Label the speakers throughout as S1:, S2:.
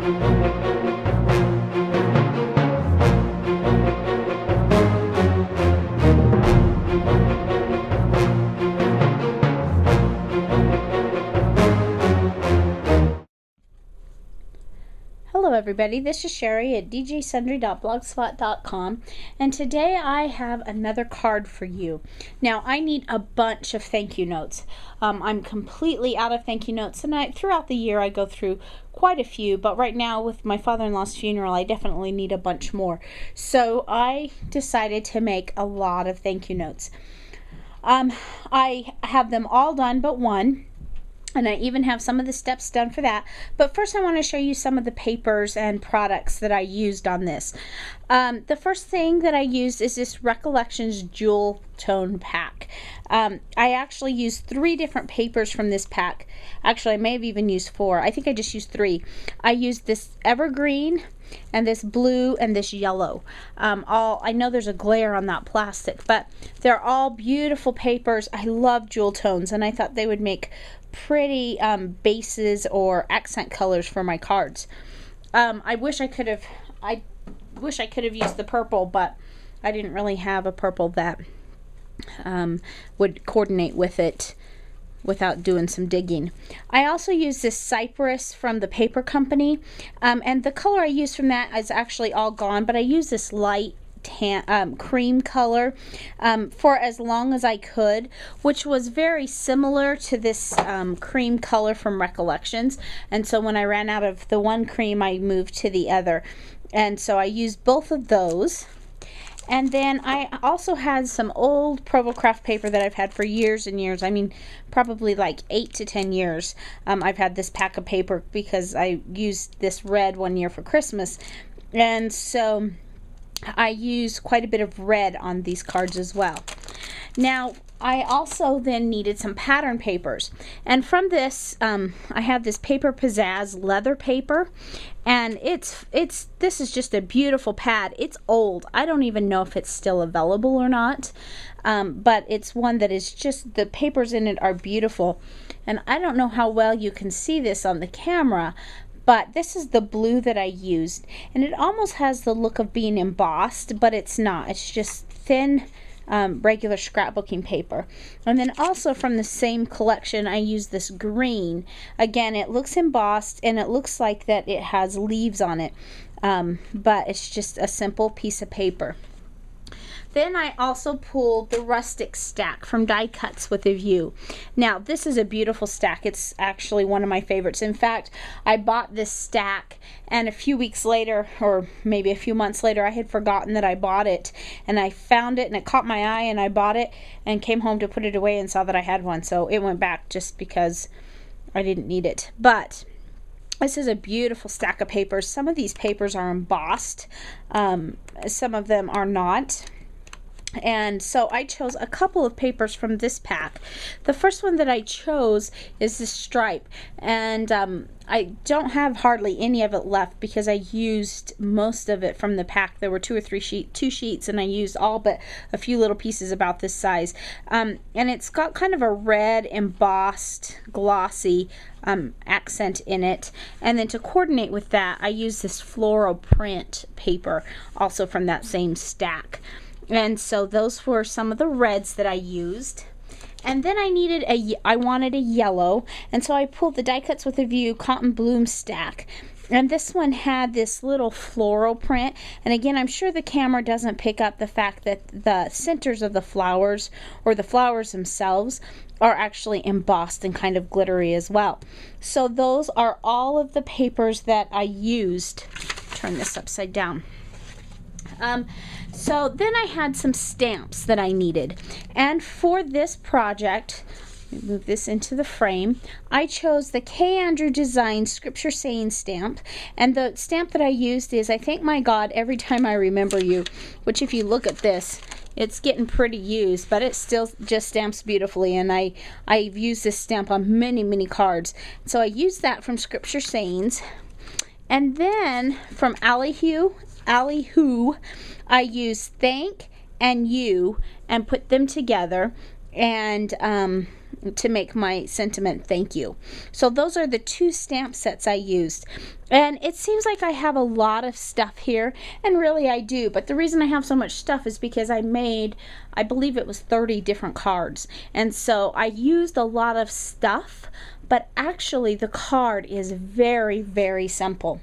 S1: Hello everybody, this is Sherry at djsundry.blogspot.com, and today I have another card for you. Now I need a bunch of thank you notes. I'm completely out of thank you notes, and throughout the year I go through quite a few, but right now with my father-in-law's funeral I definitely need a bunch more. So I decided to make a lot of thank you notes. I have them all done but one. And I even have some of the steps done for that. But first I want to show you some of the papers and products that I used on this. The first thing that I used is this Recollections Jewel Tone Pack. I actually used 3 different papers from this pack. Actually, I may have even used 4. I think I just used 3. I used this evergreen and this blue and this yellow. I know there's a glare on that plastic, but they're all beautiful papers. I love jewel tones, and I thought they would make pretty bases or accent colors for my cards. I wish I could have used the purple, but I didn't really have a purple that would coordinate with it without doing some digging. I also used this Cypress from the paper company, and the color I used from that is actually all gone, but I used this light cream color for as long as I could, which was very similar to this cream color from Recollections. And so when I ran out of the one cream, I moved to the other, and so I used both of those. And then I also had some old Provocraft paper that I've had for years and years. I mean, probably like 8 to 10 years. I've had this pack of paper because I used this red one year for Christmas, and so I used quite a bit of red on these cards as well. Now, I also then needed some pattern papers, and from this I have this Paper Pizzazz leather paper, and this is just a beautiful pad. It's old. I don't even know if it's still available or not, but it's one that is just, the papers in it are beautiful, and I don't know how well you can see this on the camera, but this is the blue that I used, and it almost has the look of being embossed, but it's not. It's just thin, regular scrapbooking paper. And then also from the same collection, I used this green. Again, it looks embossed, and it looks like that it has leaves on it, but it's just a simple piece of paper. Then I also pulled the Rustic Stack from Die Cuts with a View. Now, this is a beautiful stack. It's actually one of my favorites. In fact, I bought this stack, and a few weeks later, or maybe a few months later, I had forgotten that I bought it, and I found it, and it caught my eye, and I bought it, and came home to put it away and saw that I had one, so it went back just because I didn't need it. But this is a beautiful stack of papers. Some of these papers are embossed. Some of them are not. And so I chose a couple of papers from this pack. The first one that I chose is this stripe, and I don't have hardly any of it left because I used most of it from the pack. There were two sheets, and I used all but a few little pieces about this size. And it's got kind of a red embossed glossy accent in it, and then to coordinate with that I used this floral print paper also from that same stack. And so those were some of the reds that I used. And then I wanted a yellow, and so I pulled the Die Cuts with a View Cotton Bloom stack. And this one had this little floral print, and again, I'm sure the camera doesn't pick up the fact that the centers of the flowers, or the flowers themselves, are actually embossed and kind of glittery as well. So those are all of the papers that I used. Turn this upside down. So then I had some stamps that I needed, and for this project, let me move this into the frame, I chose the K. Andrew Design Scripture Saying stamp, and the stamp that I used is I thank my God every time I remember you, which if you look at this, it's getting pretty used, but it still just stamps beautifully, and I've used this stamp on many cards. So I used that from Scripture Sayings, and then from Allyhoo, I used thank and you and put them together, and to make my sentiment thank you. So those are the 2 stamp sets I used. And it seems like I have a lot of stuff here, and really I do, but the reason I have so much stuff is because I made, I believe it was 30 different cards, and so I used a lot of stuff, but actually the card is very, very simple.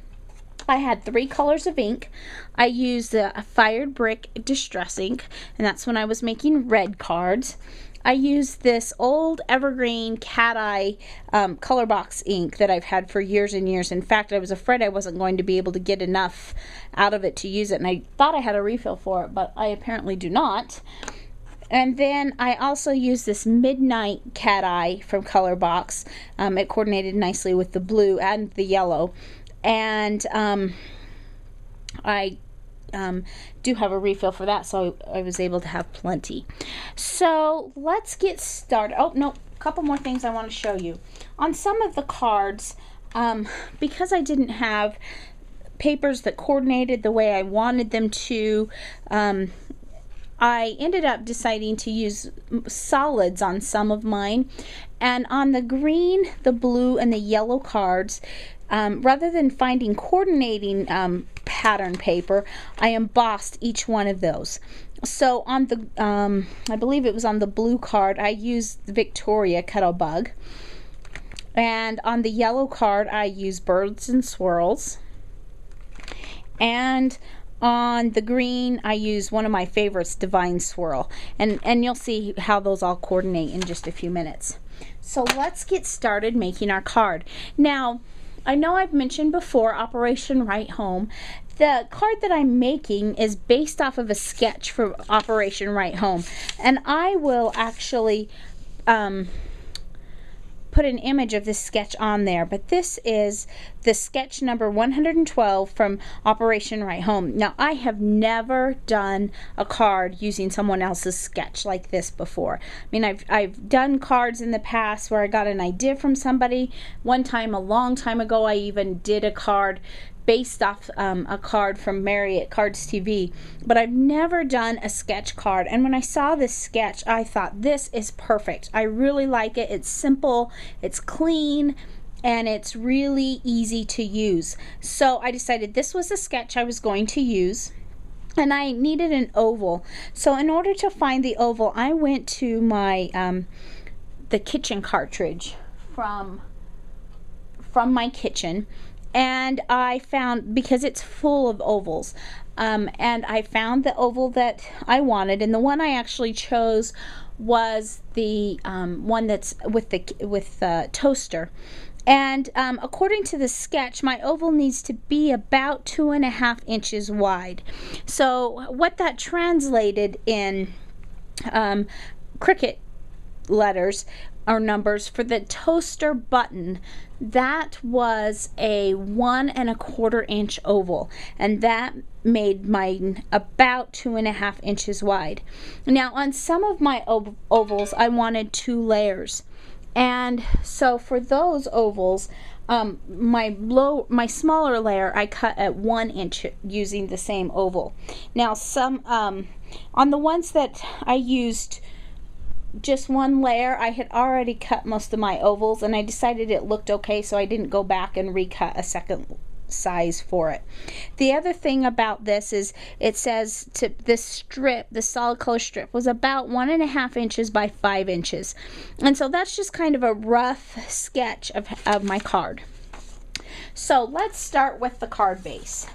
S1: I had 3 colors of ink. I used a Fired Brick Distress ink, and that's when I was making red cards. I used this old evergreen cat eye color box ink that I've had for years and years. In fact, I was afraid I wasn't going to be able to get enough out of it to use it, and I thought I had a refill for it, but I apparently do not. And then I also used this Midnight Cat Eye from Color Box. It coordinated nicely with the blue and the yellow. And I do have a refill for that, so I was able to have plenty. So let's get started. Oh, no, a couple more things I want to show you. On some of the cards, because I didn't have papers that coordinated the way I wanted them to, I ended up deciding to use solids on some of mine. And on the green, the blue, and the yellow cards, rather than finding coordinating pattern paper, I embossed each one of those. So on the, I believe it was on the blue card, I used the Victoria Kettlebug. And on the yellow card, I used Birds and Swirls. And on the green, I use one of my favorites, Divine Swirl. And you'll see how those all coordinate in just a few minutes. So let's get started making our card. Now, I know I've mentioned before Operation Right Home. The card that I'm making is based off of a sketch for Operation Right Home. And I will actually put an image of this sketch on there, but this is the sketch number 112 from Operation Right Home. Now, I have never done a card using someone else's sketch like this before. I mean, I've done cards in the past where I got an idea from somebody. One time, a long time ago, I even did a card based off a card from Marriott Cards TV, but I've never done a sketch card. And when I saw this sketch, I thought, this is perfect. I really like it. It's simple, it's clean, and it's really easy to use. So I decided this was the sketch I was going to use, and I needed an oval. So in order to find the oval, I went to my the kitchen cartridge from my kitchen, and I found, because it's full of ovals, and I found the oval that I wanted, and the one I actually chose was the one that's with the toaster. And according to the sketch, my oval needs to be about 2.5 inches wide. So what that translated in Cricut letters or numbers for the toaster button, that was a 1.25 inch oval, and that made mine about 2.5 inches wide. Now, on some of my ovals, I wanted 2 layers, and so for those ovals, my smaller layer I cut at 1 inch using the same oval. Now, some on the ones that I used just 1 layer, I had already cut most of my ovals, and I decided it looked okay, so I didn't go back and recut a second size for it. The other thing about this is it says this strip, the solid color strip, was about 1.5 inches by 5 inches. And so that's just kind of a rough sketch of my card. So let's start with the card base.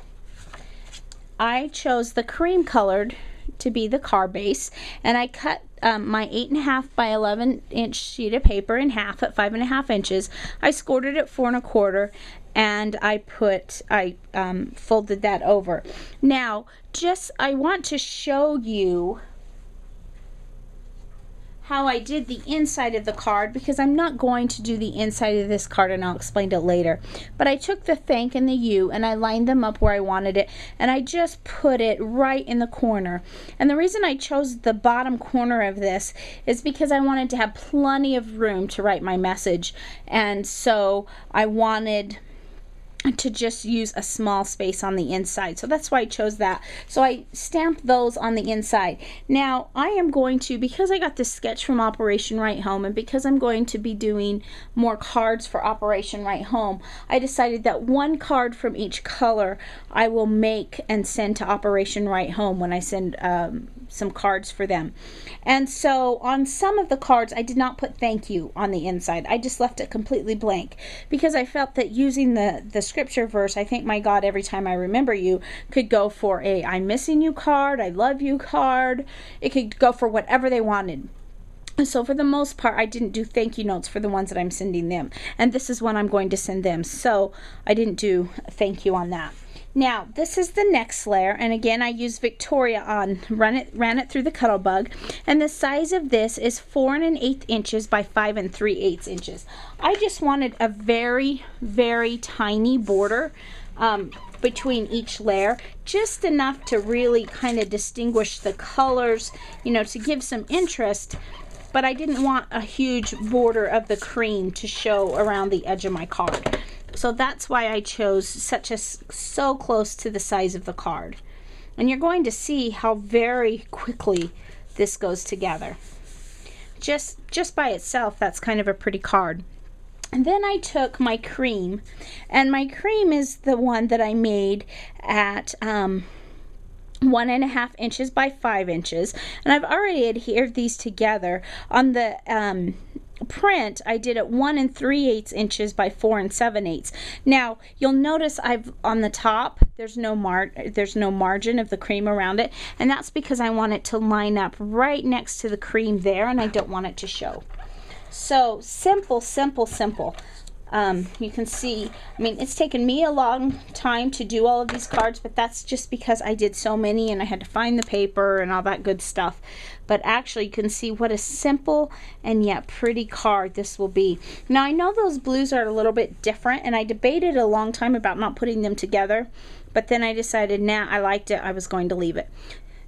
S1: I chose the cream colored to be the card base, and I cut my 8.5 by 11 inch sheet of paper in half at 5.5 inches. I scored it at 4 1/4, and I folded that over. Now, I want to show you how I did the inside of the card, because I'm not going to do the inside of this card, and I'll explain it later. But I took the thank and the you, and I lined them up where I wanted it, and I just put it right in the corner. And the reason I chose the bottom corner of this is because I wanted to have plenty of room to write my message, and so I wanted to just use a small space on the inside. So that's why I chose that. So I stamped those on the inside. Now I am going to, because I got this sketch from Operation Write Home, and because I'm going to be doing more cards for Operation Write Home, I decided that one card from each color I will make and send to Operation Write Home when I send some cards for them. And so on some of the cards I did not put thank you on the inside. I just left it completely blank because I felt that using the scripture verse, I thank my God every time I remember you, could go for a I'm missing you card, I love you card. It could go for whatever they wanted. So for the most part, I didn't do thank you notes for the ones that I'm sending them. And this is one I'm going to send them. So I didn't do thank you on that. Now, this is the next layer, and again, I use Victoria on, ran it through the Cuttlebug, and the size of this is 4 1/8 inches by 5 3/8 inches. I just wanted a very, very tiny border between each layer, just enough to really kind of distinguish the colors, you know, to give some interest, but I didn't want a huge border of the cream to show around the edge of my card. So that's why I chose so close to the size of the card. And you're going to see how very quickly this goes together. Just by itself, that's kind of a pretty card. And then I took my cream, and my cream is the one that I made at 1 1/2 inches by 5 inches. And I've already adhered these together. On the print, I did it 1 3/8 inches by 4 7/8. Now you'll notice I've on the top there's no margin of the cream around it, and that's because I want it to line up right next to the cream there, and I don't want it to show. So simple, simple, simple. You can see, I mean, it's taken me a long time to do all of these cards, but that's just because I did so many and I had to find the paper and all that good stuff. But actually you can see what a simple and yet pretty card this will be. Now I know those blues are a little bit different, and I debated a long time about not putting them together, but then I decided, nah, I liked it, I was going to leave it.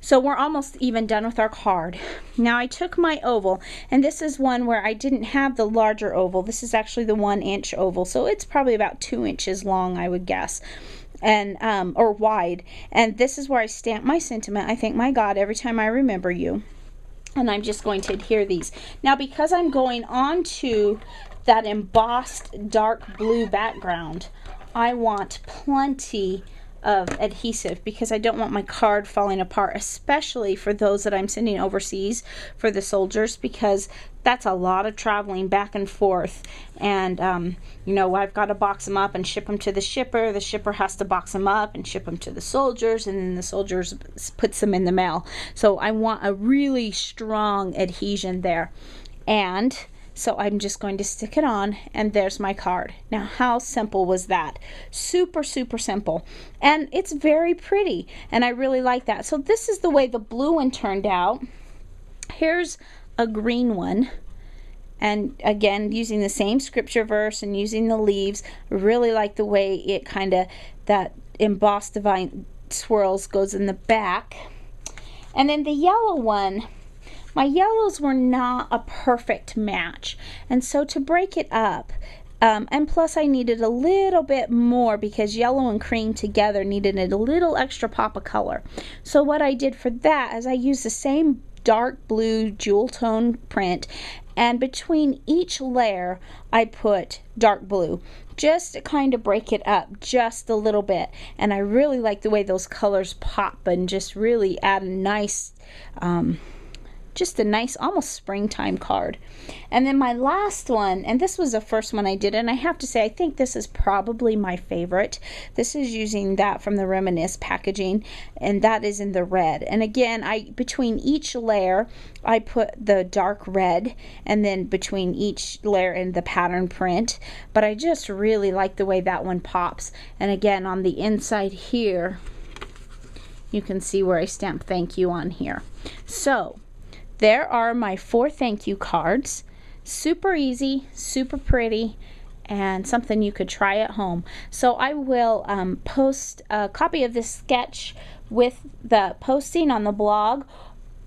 S1: So we're almost even done with our card. Now I took my oval, and this is one where I didn't have the larger oval. This is actually the 1 inch oval, so it's probably about 2 inches long, I would guess, and or wide. And this is where I stamp my sentiment. I thank my God every time I remember you. And I'm just going to adhere these. Now because I'm going on to that embossed dark blue background, I want plenty of adhesive because I don't want my card falling apart, especially for those that I'm sending overseas for the soldiers, because that's a lot of traveling back and forth, and you know, I've got to box them up and ship them to the shipper has to box them up and ship them to the soldiers, and then the soldiers puts them in the mail. So I want a really strong adhesion there, and so I'm just going to stick it on, and there's my card. Now how simple was that? Super, super simple. And it's very pretty, and I really like that. So this is the way the blue one turned out. Here's a green one. And again, using the same scripture verse and using the leaves, I really like the way it kind of, that embossed divine swirls goes in the back. And then the yellow one, my yellows were not a perfect match, and so to break it up, and plus I needed a little bit more because yellow and cream together needed a little extra pop of color. So what I did for that is I used the same dark blue jewel tone print, and between each layer I put dark blue just to kind of break it up just a little bit. And I really like the way those colors pop and just really add a nice just a nice almost springtime card. And then my last one, and this was the first one I did, and I have to say I think this is probably my favorite. This is using that from the Reminisce packaging, and that is in the red. And again, between each layer I put the dark red, and then between each layer in the pattern print, but I just really like the way that one pops. And again, on the inside here you can see where I stamp thank you on here. So there are my 4 thank you cards. Super easy, super pretty, and something you could try at home. So I will post a copy of this sketch with the posting on the blog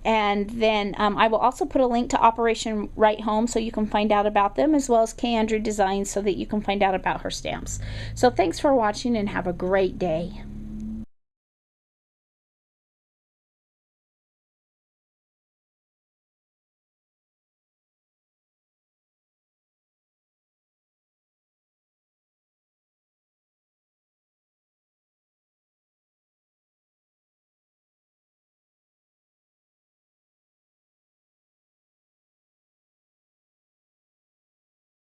S1: And then I will also put a link to Operation Write Home so you can find out about them, as well as K. Andrew Designs so that you can find out about her stamps. So thanks for watching and have a great day.